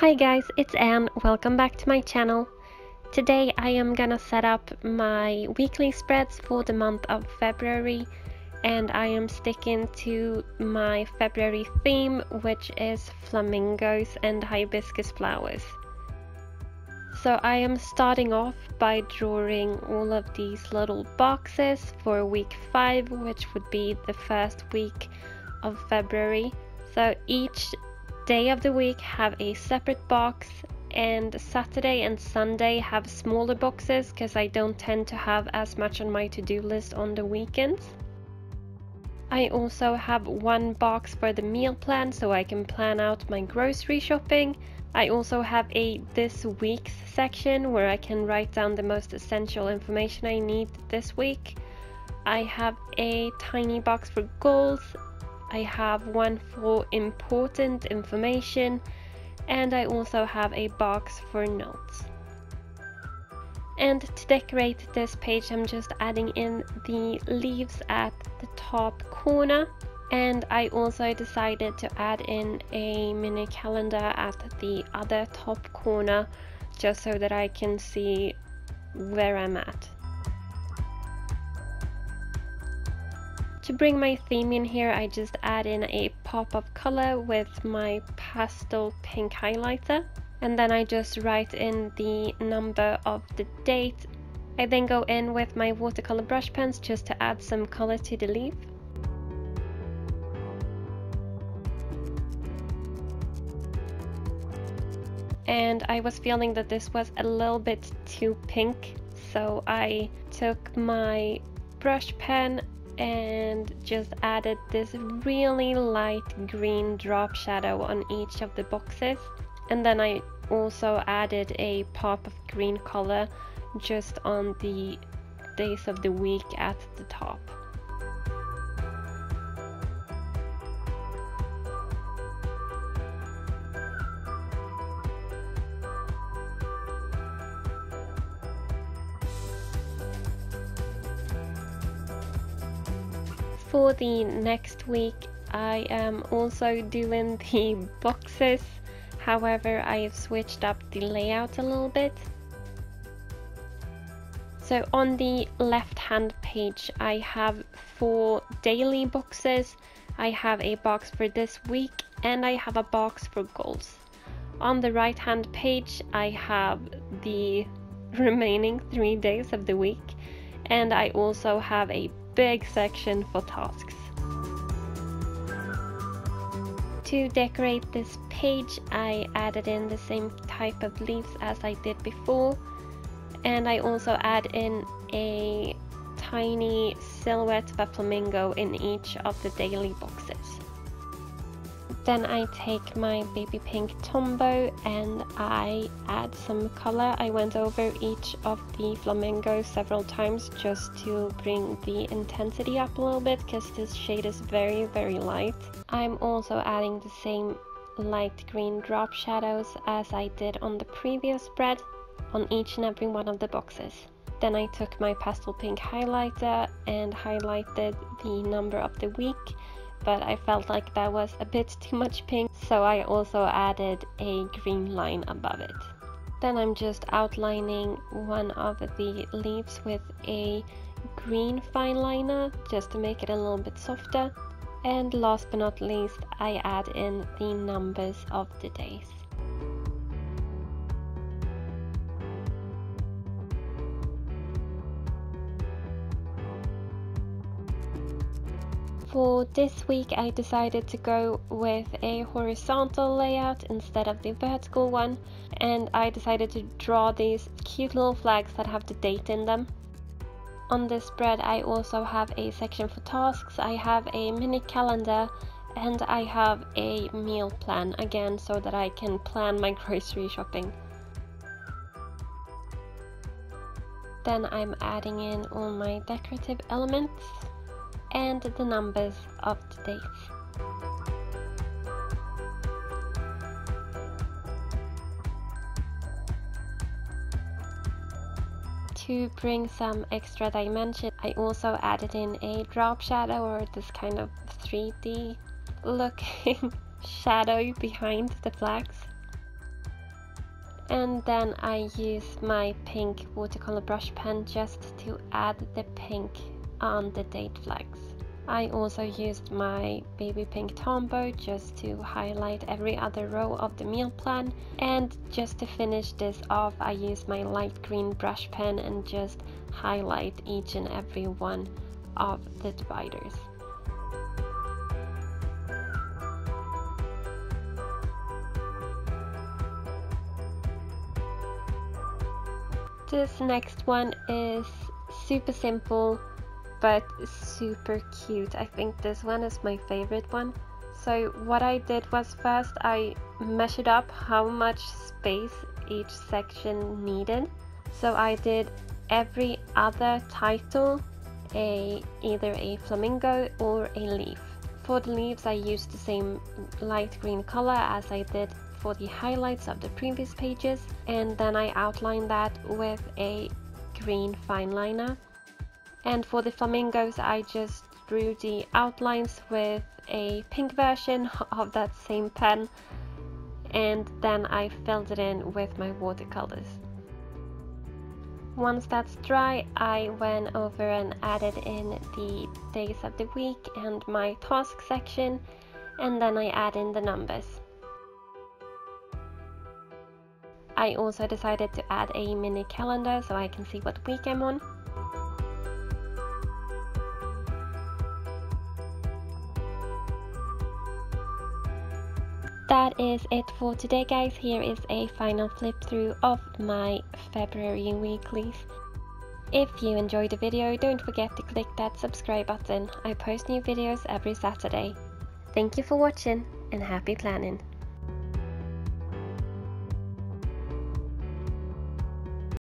Hi guys, it's Anne. Welcome back to my channel. Today I am gonna set up my weekly spreads for the month of February, and I am sticking to my February theme, which is flamingos and hibiscus flowers. So I am starting off by drawing all of these little boxes for week 5, which would be the first week of February. So each day of the week have a separate box, and Saturday and Sunday have smaller boxes because I don't tend to have as much on my to-do list on the weekends. I also have one box for the meal plan so I can plan out my grocery shopping. I also have a this week's section where I can write down the most essential information I need this week. I have a tiny box for goals. I have one for important information, and I also have a box for notes. And to decorate this page, I'm just adding in the leaves at the top corner, and I also decided to add in a mini calendar at the other top corner just so that I can see where I'm at. To bring my theme in here, I just add in a pop of color with my pastel pink highlighter, and then I just write in the number of the date. I then go in with my watercolor brush pens just to add some color to the leaf. And I was feeling that this was a little bit too pink, so I took my brush pen and just added this really light green drop shadow on each of the boxes, and then I also added a pop of green color just on the days of the week at the top. For the next week, I am also doing the boxes. However, I have switched up the layout a little bit. So on the left hand page, I have 4 daily boxes. I have a box for this week, and I have a box for goals. On the right hand page, I have the remaining 3 days of the week, and I also have a big section for tasks. To decorate this page, I added in the same type of leaves as I did before, and I also add in a tiny silhouette of a flamingo in each of the daily boxes. Then I take my baby pink Tombow and I add some color. I went over each of the flamingos several times just to bring the intensity up a little bit because this shade is very light. I'm also adding the same light green drop shadows as I did on the previous spread on each and every one of the boxes. Then I took my pastel pink highlighter and highlighted the number of the week, but I felt like that was a bit too much pink, so I also added a green line above it. Then I'm just outlining one of the leaves with a green fine liner just to make it a little bit softer. And last but not least, I add in the numbers of the days. For this week, I decided to go with a horizontal layout instead of the vertical one, and I decided to draw these cute little flags that have the date in them. On this spread, I also have a section for tasks, I have a mini calendar, and I have a meal plan again so that I can plan my grocery shopping. Then I'm adding in all my decorative elements and the numbers of the days. To bring some extra dimension, I also added in a drop shadow, or this kind of 3D looking shadow behind the flags. And then I use my pink watercolor brush pen just to add the pink on the date flags. I also used my baby pink Tombow just to highlight every other row of the meal plan, and just to finish this off I used my light green brush pen and just highlight each and every one of the dividers. This next one is super simple but super cute. I think this one is my favorite one. So what I did was, first I measured up how much space each section needed. So I did every other title either a flamingo or a leaf. For the leaves I used the same light green color as I did for the highlights of the previous pages, and then I outlined that with a green fine liner. And for the flamingos I just drew the outlines with a pink version of that same pen, and then I filled it in with my watercolors. Once that's dry, I went over and added in the days of the week and my task section, and then I add in the numbers. I also decided to add a mini calendar so I can see what week I'm on. That is it for today, guys. Here is a final flip through of my February weeklies. If you enjoyed the video, don't forget to click that subscribe button. I post new videos every Saturday. Thank you for watching and happy planning!